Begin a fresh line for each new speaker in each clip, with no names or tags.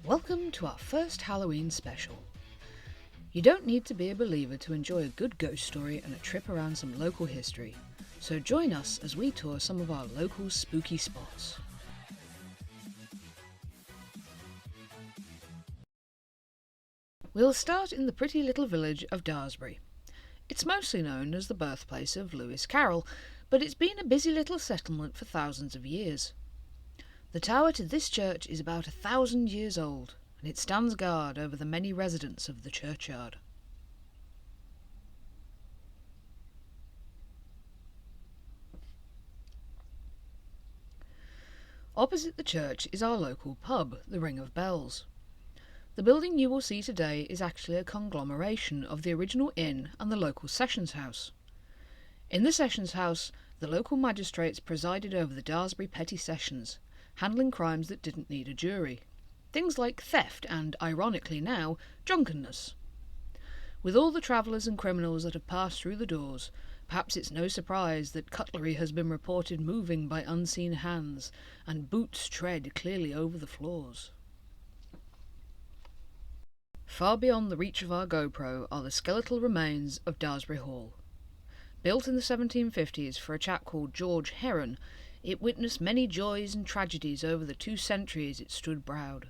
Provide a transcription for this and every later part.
Welcome to our first Halloween special. You don't need to be a believer to enjoy a good ghost story and a trip around some local history, so join us as we tour some of our local spooky spots. We'll start in the pretty little village of Daresbury. It's mostly known as the birthplace of Lewis Carroll, but it's been a busy little settlement for thousands of years. The tower to this church is about 1,000 years old, and it stands guard over the many residents of the churchyard. Opposite the church is our local pub, the Ring of Bells. The building you will see today is actually a conglomeration of the original inn and the local sessions house. In the sessions house, the local magistrates presided over the Daresbury petty sessions, handling crimes that didn't need a jury. Things like theft and, ironically now, drunkenness. With all the travellers and criminals that have passed through the doors, perhaps it's no surprise that cutlery has been reported moving by unseen hands, and boots tread clearly over the floors. Far beyond the reach of our GoPro are the skeletal remains of Daresbury Hall. Built in the 1750s for a chap called George Heron, it witnessed many joys and tragedies over the 2 centuries it stood proud.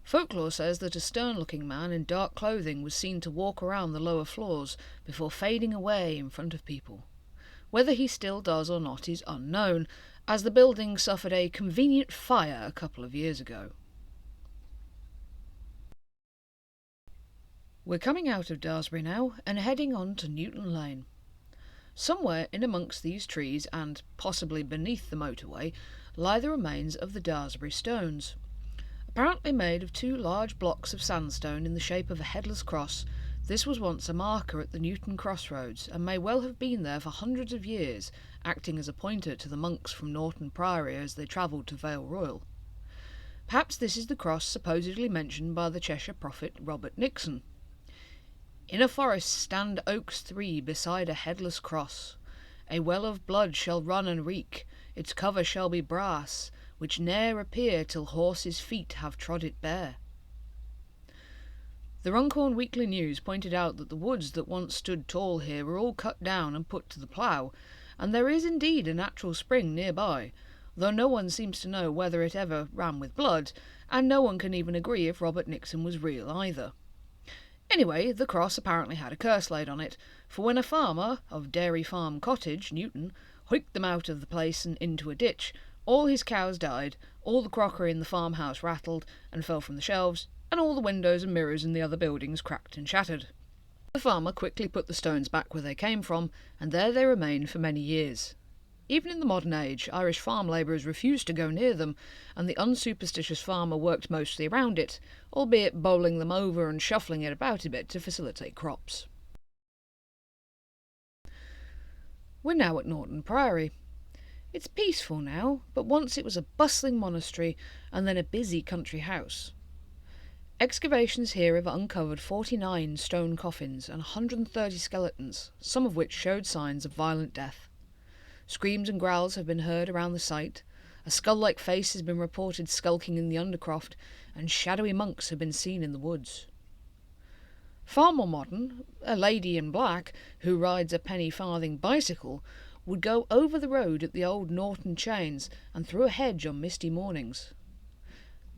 Folklore says that a stern-looking man in dark clothing was seen to walk around the lower floors before fading away in front of people. Whether he still does or not is unknown, as the building suffered a convenient fire a couple of years ago. We're coming out of Daresbury now and heading on to Newton Lane. Somewhere in amongst these trees, and possibly beneath the motorway, lie the remains of the Daresbury stones. Apparently made of 2 large blocks of sandstone in the shape of a headless cross, this was once a marker at the Newton crossroads, and may well have been there for hundreds of years, acting as a pointer to the monks from Norton Priory as they travelled to Vale Royal. Perhaps this is the cross supposedly mentioned by the Cheshire prophet Robert Nixon. In a forest stand oaks 3 beside a headless cross. A well of blood shall run and reek, its cover shall be brass, which ne'er appear till horses' feet have trod it bare. The Runcorn Weekly News pointed out that the woods that once stood tall here were all cut down and put to the plough, and there is indeed a natural spring nearby, though no one seems to know whether it ever ran with blood, and no one can even agree if Robert Nixon was real either. Anyway, the cross apparently had a curse laid on it, for when a farmer of Dairy Farm Cottage, Newton, hoiked them out of the place and into a ditch, all his cows died, all the crockery in the farmhouse rattled and fell from the shelves, and all the windows and mirrors in the other buildings cracked and shattered. The farmer quickly put the stones back where they came from, and there they remained for many years. Even in the modern age, Irish farm labourers refused to go near them, and the unsuperstitious farmer worked mostly around it, albeit bowling them over and shuffling it about a bit to facilitate crops. We're now at Norton Priory. It's peaceful now, but once it was a bustling monastery and then a busy country house. Excavations here have uncovered 49 stone coffins and 130 skeletons, some of which showed signs of violent death. Screams and growls have been heard around the site, a skull-like face has been reported skulking in the undercroft, and shadowy monks have been seen in the woods. Far more modern, a lady in black, who rides a penny-farthing bicycle, would go over the road at the old Norton Chains and through a hedge on misty mornings.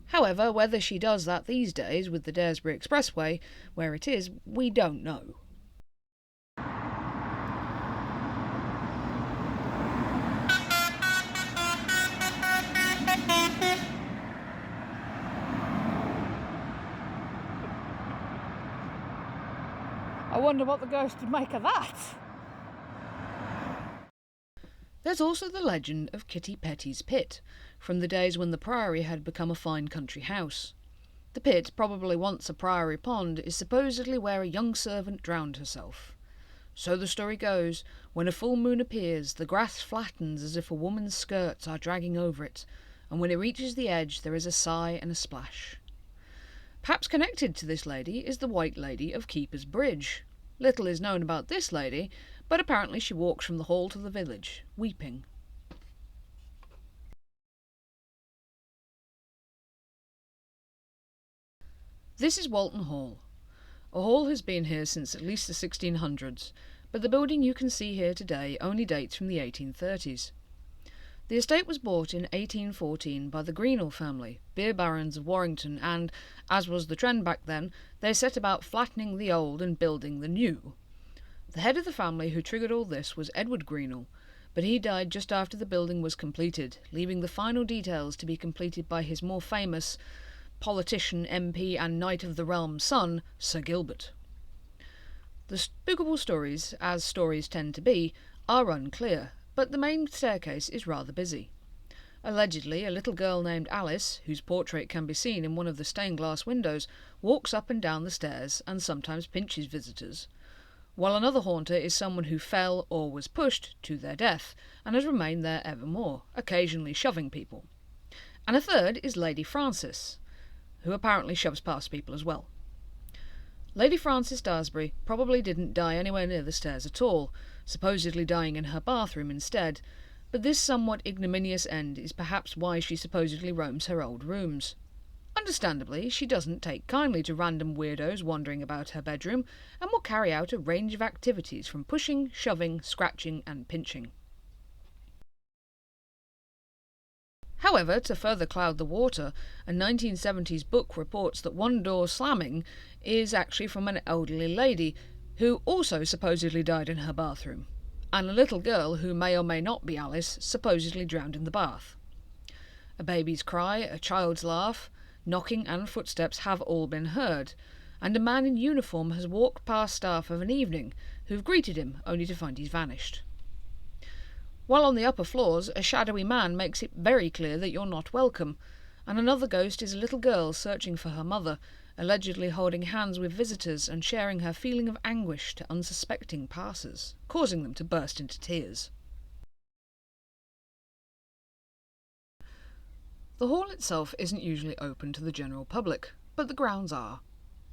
However, whether she does that these days with the Daresbury Expressway, where it is, we don't know. I wonder what the ghost would make of that. There's also the legend of Kitty Petty's pit, from the days when the priory had become a fine country house. The pit, probably once a priory pond, is supposedly where a young servant drowned herself. So the story goes, when a full moon appears, the grass flattens as if a woman's skirts are dragging over it, and when it reaches the edge there is a sigh and a splash. Perhaps connected to this lady is the White Lady of Keeper's Bridge. Little is known about this lady, but apparently she walks from the hall to the village, weeping. This is Walton Hall. A hall has been here since at least the 1600s, but the building you can see here today only dates from the 1830s. The estate was bought in 1814 by the Greenall family, beer barons of Warrington, and, as was the trend back then, they set about flattening the old and building the new. The head of the family who triggered all this was Edward Greenall, but he died just after the building was completed, leaving the final details to be completed by his more famous politician, MP and Knight of the Realm son, Sir Gilbert. The spookable stories, as stories tend to be, are unclear, but the main staircase is rather busy. Allegedly, a little girl named Alice, whose portrait can be seen in one of the stained glass windows, walks up and down the stairs and sometimes pinches visitors, while another haunter is someone who fell or was pushed to their death and has remained there evermore, occasionally shoving people. And a third is Lady Frances, who apparently shoves past people as well. Lady Frances Daresbury probably didn't die anywhere near the stairs at all, supposedly dying in her bathroom instead, but this somewhat ignominious end is perhaps why she supposedly roams her old rooms. Understandably, she doesn't take kindly to random weirdos wandering about her bedroom, and will carry out a range of activities from pushing, shoving, scratching and pinching. However, to further cloud the water, a 1970s book reports that one door slamming is actually from an elderly lady who also supposedly died in her bathroom, and a little girl who may or may not be Alice supposedly drowned in the bath. A baby's cry, a child's laugh, knocking and footsteps have all been heard, and a man in uniform has walked past staff of an evening who've greeted him only to find he's vanished. While on the upper floors, a shadowy man makes it very clear that you're not welcome, and another ghost is a little girl searching for her mother, allegedly holding hands with visitors and sharing her feeling of anguish to unsuspecting passers, causing them to burst into tears. The hall itself isn't usually open to the general public, but the grounds are.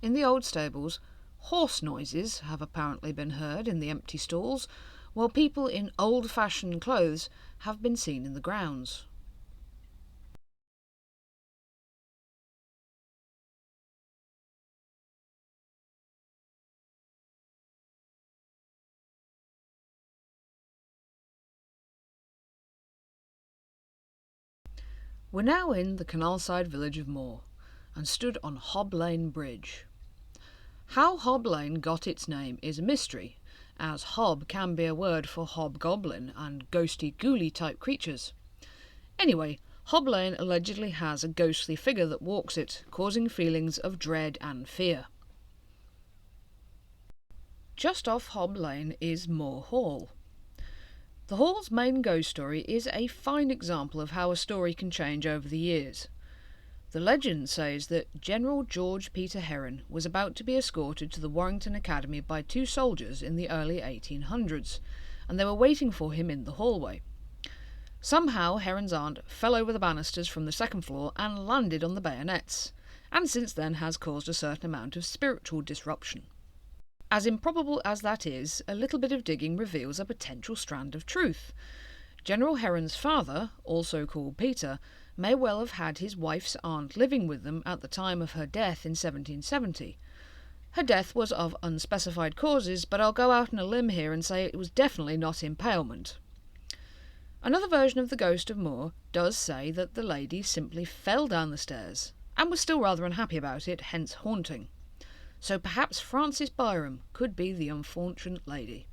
In the old stables, horse noises have apparently been heard in the empty stalls, while people in old-fashioned clothes have been seen in the grounds. We're now in the canal-side village of Moor, and stood on Hob Lane Bridge. How Hob Lane got its name is a mystery, as hob can be a word for hobgoblin and ghosty ghouly type creatures. Anyway, Hob Lane allegedly has a ghostly figure that walks it, causing feelings of dread and fear. Just off Hob Lane is Moor Hall. The hall's main ghost story is a fine example of how a story can change over the years. The legend says that General George Peter Heron was about to be escorted to the Warrington Academy by two soldiers in the early 1800s, and they were waiting for him in the hallway. Somehow Heron's aunt fell over the banisters from the second floor and landed on the bayonets, and since then has caused a certain amount of spiritual disruption. As improbable as that is, a little bit of digging reveals a potential strand of truth. General Heron's father, also called Peter, may well have had his wife's aunt living with them at the time of her death in 1770. Her death was of unspecified causes, but I'll go out on a limb here and say it was definitely not impalement. Another version of the ghost of Moor does say that the lady simply fell down the stairs, and was still rather unhappy about it, hence haunting. So perhaps Frances Byrom could be the unfortunate lady.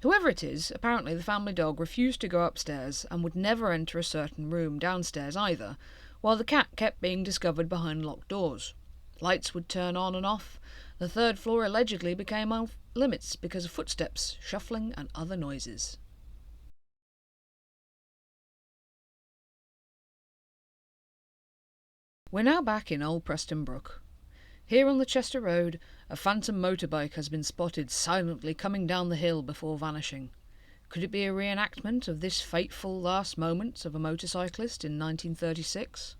Whoever it is, apparently the family dog refused to go upstairs and would never enter a certain room downstairs either, while the cat kept being discovered behind locked doors. Lights would turn on and off. The third floor allegedly became off limits because of footsteps, shuffling and other noises. We're now back in Old Preston Brook. Here on the Chester Road, a phantom motorbike has been spotted silently coming down the hill before vanishing. Could it be a reenactment of this fateful last moments of a motorcyclist in 1936?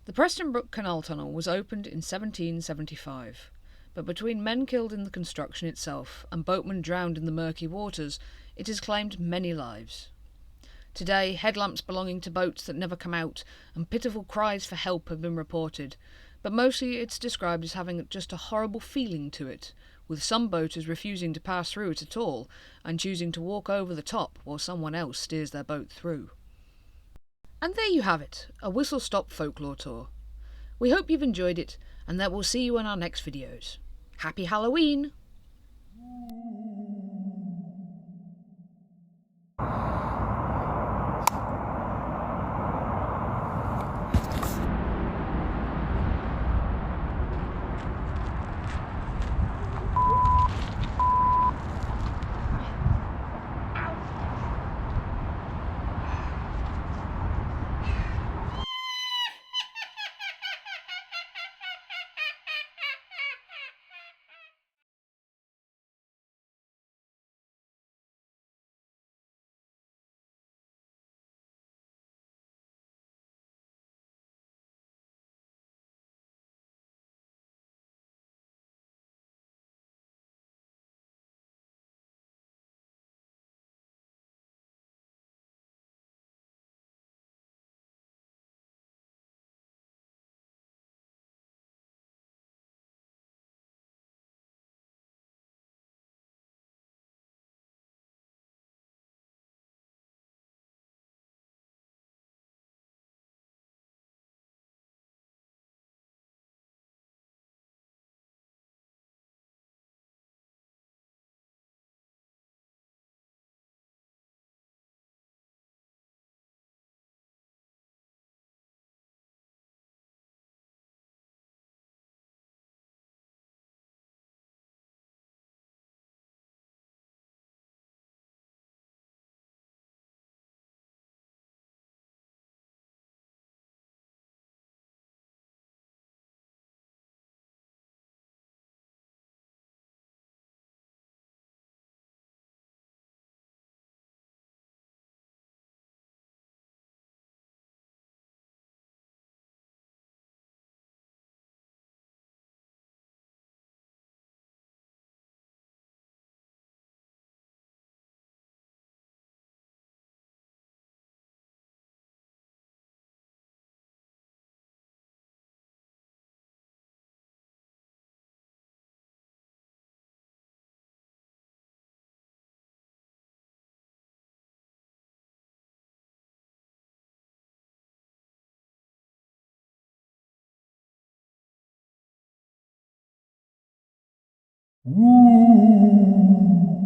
The Preston Brook Canal Tunnel was opened in 1775, but between men killed in the construction itself and boatmen drowned in the murky waters, it has claimed many lives. Today, headlamps belonging to boats that never come out, and pitiful cries for help have been reported, but mostly it's described as having just a horrible feeling to it, with some boaters refusing to pass through it at all, and choosing to walk over the top while someone else steers their boat through. And there you have it, a whistle-stop folklore tour. We hope you've enjoyed it, and that we'll see you in our next videos. Happy Halloween!
Ooh.